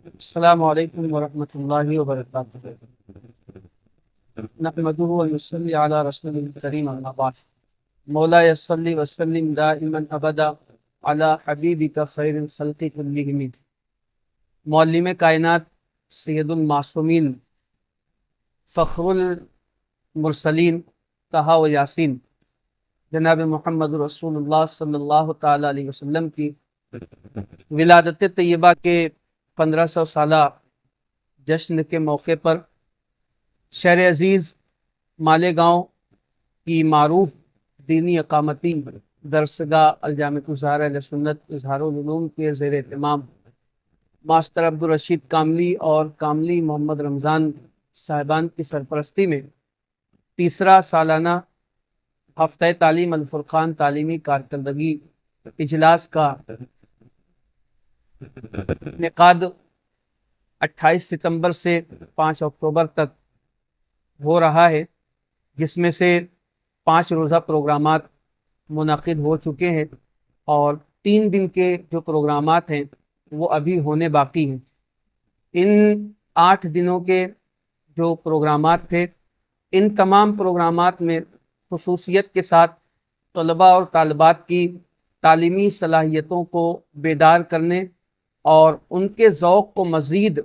السلام علیکم ورحمۃ اللہ وبرکاتہ۔ نحمدہ و نصلی علی رسول الکریم، اما بعد۔ مولا صلی وسلم دائما ابدا علی حبیبک خیر الخلق کلہم۔ معلم کائنات، سید المعصومین، فخر المرسلین، طہ و یاسین، جناب محمد رسول اللہ صلی اللہ تعالی علیہ وسلم کی ولادت طیبہ کے 1500 سالہ جشن کے موقع پر شہر عزیز مالیگاؤں کی معروف دینی اقامتی درسگاہ الجامعۃ الازہر اہل سنت اظہار العلوم کے زیر اہتمام ماسٹر عبدالرشید کاملی اور کاملی محمد رمضان صاحبان کی سرپرستی میں تیسرا سالانہ ہفتہ تعلیم الفرقان تعلیمی کارکردگی اجلاس کا انعقاد 28 ستمبر سے 5 اکتوبر تک ہو رہا ہے، جس میں سے 5 روزہ پروگرامات منعقد ہو چکے ہیں اور 3 دن کے جو پروگرامات ہیں وہ ابھی ہونے باقی ہیں۔ ان 8 دنوں کے جو پروگرامات تھے، ان تمام پروگرامات میں خصوصیت کے ساتھ طلباء اور طالبات کی تعلیمی صلاحیتوں کو بیدار کرنے اور ان کے ذوق کو مزید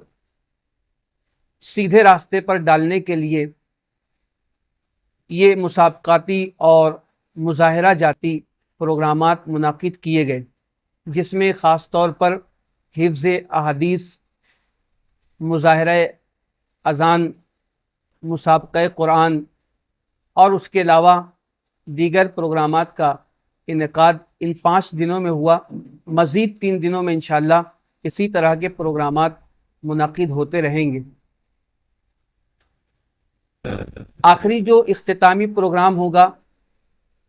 سیدھے راستے پر ڈالنے کے لیے یہ مسابقاتی اور مظاہرہ جاتی پروگرامات منعقد کیے گئے، جس میں خاص طور پر حفظ احادیث، مظاہرہ اذان، مسابقہ قرآن اور اس کے علاوہ دیگر پروگرامات کا انعقاد ان 5 دنوں میں ہوا۔ مزید 3 دنوں میں انشاءاللہ اسی طرح کے پروگرامات منعقد ہوتے رہیں گے۔ آخری جو اختتامی پروگرام ہوگا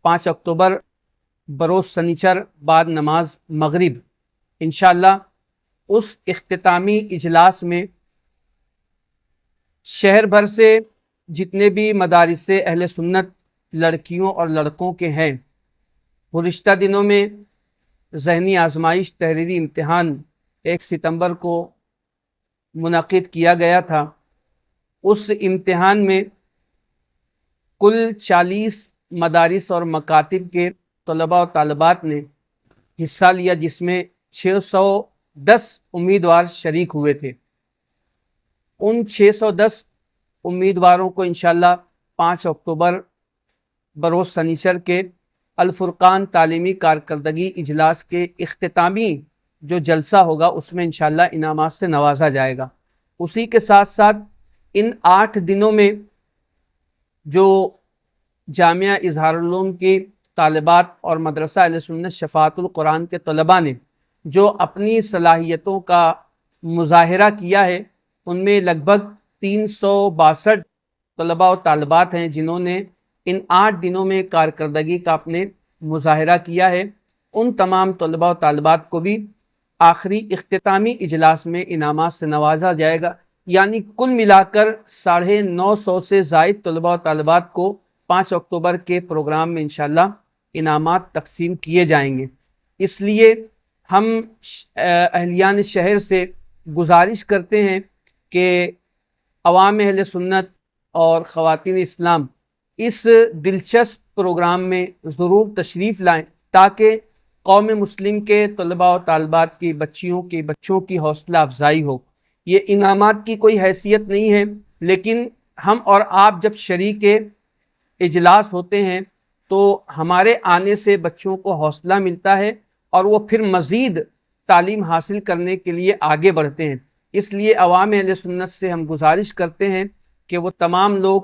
5 اکتوبر بروز سنیچر بعد نماز مغرب، انشاءاللہ اس اختتامی اجلاس میں شہر بھر سے جتنے بھی مدارس اہل سنت لڑکیوں اور لڑکوں کے ہیں، گزشتہ دنوں میں ذہنی آزمائش تحریری امتحان 1 ستمبر کو منعقد کیا گیا تھا۔ اس امتحان میں کل 40 مدارس اور مکاتب کے طلباء و طالبات نے حصہ لیا، جس میں 610 امیدوار شریک ہوئے تھے۔ ان 610 امیدواروں کو انشاءاللہ 5 اکتوبر بروز سنیچر کے الفرقان تعلیمی کارکردگی اجلاس کے اختتامی جو جلسہ ہوگا اس میں انشاءاللہ انعامات سے نوازا جائے گا۔ اسی کے ساتھ ساتھ ان 8 دنوں میں جو جامعہ اظہار العلوم کی طالبات اور مدرسہ اہل سنت شفاعت القرآن کے طلباء نے جو اپنی صلاحیتوں کا مظاہرہ کیا ہے، ان میں لگ بھگ 362 طلباء و طالبات ہیں جنہوں نے ان 8 دنوں میں کارکردگی کا اپنے مظاہرہ کیا ہے۔ ان تمام طلباء و طالبات کو بھی آخری اختتامی اجلاس میں انعامات سے نوازا جائے گا، یعنی کل ملا کر 950 سے زائد طلباء و طالبات کو 5 اکتوبر کے پروگرام میں انشاءاللہ انعامات تقسیم کیے جائیں گے۔ اس لیے ہم اہلیان شہر سے گزارش کرتے ہیں کہ عوام اہل سنت اور خواتین اسلام اس دلچسپ پروگرام میں ضرور تشریف لائیں، تاکہ قوم مسلم کے طلباء و طالبات کی بچوں کی حوصلہ افزائی ہو۔ یہ انعامات کی کوئی حیثیت نہیں ہے، لیکن ہم اور آپ جب شریک اجلاس ہوتے ہیں تو ہمارے آنے سے بچوں کو حوصلہ ملتا ہے اور وہ پھر مزید تعلیم حاصل کرنے کے لیے آگے بڑھتے ہیں۔ اس لیے عوام اہل سنت سے ہم گزارش کرتے ہیں کہ وہ تمام لوگ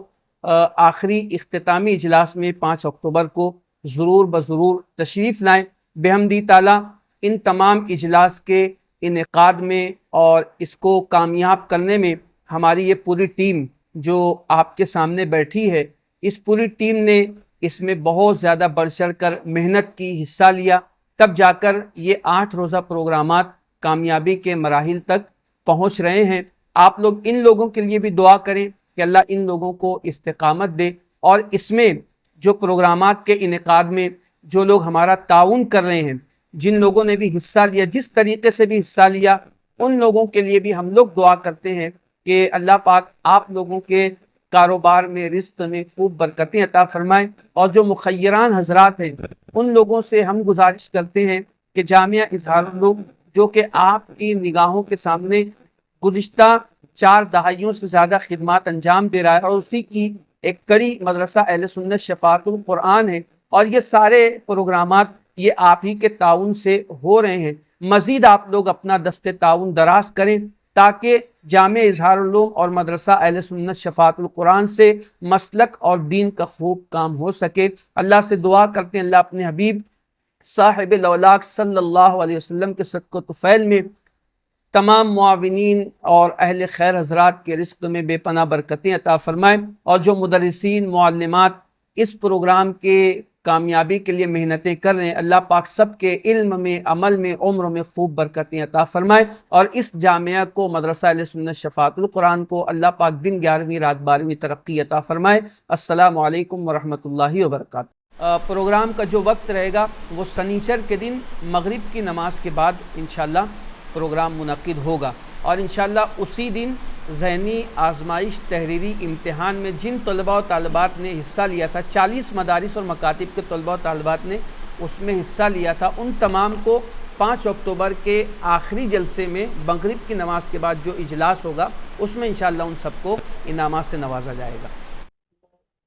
آخری اختتامی اجلاس میں 5 اکتوبر کو ضرور بضرور تشریف لائیں۔ بحمدی تعالیٰ ان تمام اجلاس کے انعقاد میں اور اس کو کامیاب کرنے میں ہماری یہ پوری ٹیم جو آپ کے سامنے بیٹھی ہے، اس پوری ٹیم نے اس میں بہت زیادہ بڑھ چڑھ کر محنت کی، حصہ لیا، تب جا کر یہ 8 روزہ پروگرامات کامیابی کے مراحل تک پہنچ رہے ہیں۔ آپ لوگ ان لوگوں کے لیے بھی دعا کریں کہ اللہ ان لوگوں کو استقامت دے، اور اس میں جو پروگرامات کے انعقاد میں جو لوگ ہمارا تعاون کر رہے ہیں، جن لوگوں نے بھی حصہ لیا، جس طریقے سے بھی حصہ لیا، ان لوگوں کے لیے بھی ہم لوگ دعا کرتے ہیں کہ اللہ پاک آپ لوگوں کے کاروبار میں، رزق میں خوب برکتیں عطا فرمائیں، اور جو مخیران حضرات ہیں ان لوگوں سے ہم گزارش کرتے ہیں کہ جامعہ اظہار العلوم جو کہ آپ کی نگاہوں کے سامنے گزشتہ 4 دہائیوں سے زیادہ خدمات انجام دے رہا ہے، اور اسی کی ایک کڑی مدرسہ اہل سنت شفاعت القرآن ہے، اور یہ سارے پروگرامات یہ آپ ہی کے تعاون سے ہو رہے ہیں۔ مزید آپ لوگ اپنا دست تعاون دراز کریں تاکہ جامع اظہار العلوم اور مدرسہ اہل سنت شفاعت القرآن سے مسلک اور دین کا خوب کام ہو سکے۔ اللہ سے دعا کرتے ہیں اللہ اپنے حبیب صاحب الاولاق صلی اللہ علیہ وسلم کے صدقہ و طفیل میں تمام معاونین اور اہل خیر حضرات کے رزق میں بے پناہ برکتیں عطا فرمائے، اور جو مدرسین معلمات اس پروگرام کے کامیابی کے لیے محنتیں کر رہے ہیں، اللہ پاک سب کے علم میں، عمل میں، عمر میں خوب برکتیں عطا فرمائے، اور اس جامعہ کو، مدرسہ اہل سنت شفاعت القرآن کو اللہ پاک دن 11ویں رات 12ویں ترقی عطا فرمائے۔ السلام علیکم ورحمۃ اللہ وبرکاتہ۔ پروگرام کا جو وقت رہے گا وہ سنیچر کے دن مغرب کی نماز کے بعد انشاءاللہ پروگرام منعقد ہوگا، اور انشاءاللہ اسی دن ذہنی آزمائش تحریری امتحان میں جن طلباء و طالبات نے حصہ لیا تھا، 40 مدارس اور مکاتب کے طلباء و طالبات نے اس میں حصہ لیا تھا، ان تمام کو 5 اکتوبر کے آخری جلسے میں مغرب کی نماز کے بعد جو اجلاس ہوگا اس میں انشاءاللہ ان سب کو انعامات سے نوازا جائے گا۔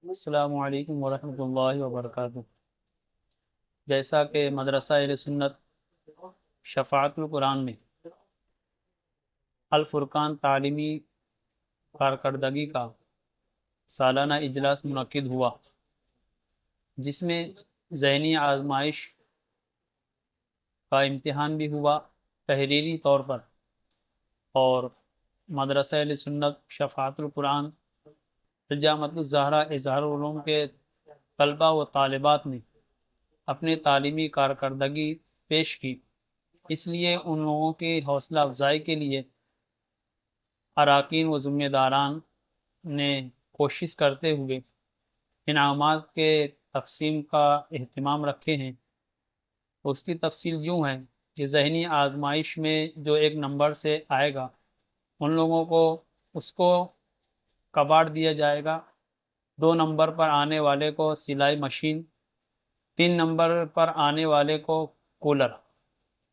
السلام علیکم ورحمۃ اللہ وبرکاتہ۔ جیسا کہ مدرسہ اہل سنت شفاعت القرآن میں الفرقان تعلیمی کارکردگی کا سالانہ اجلاس منعقد ہوا، جس میں ذہنی آزمائش کا امتحان بھی ہوا تحریری طور پر، اور مدرسہ اہل سنت شفاعت القرآن الجامعۃ الزہرا اظہار العلوم کے طلباء و طالبات نے اپنے تعلیمی کارکردگی پیش کی۔ اس لیے ان لوگوں کی حوصلہ افزائی کے لیے اراکین و ذمہ داران نے کوشش کرتے ہوئے انعامات کے تقسیم کا اہتمام رکھے ہیں۔ اس کی تفصیل یوں ہے کہ ذہنی آزمائش میں جو 1 نمبر سے آئے گا ان لوگوں کو اس کو کباڑ دیا جائے گا، 2 نمبر پر آنے والے کو سلائی مشین، 3 نمبر پر آنے والے کو کولر۔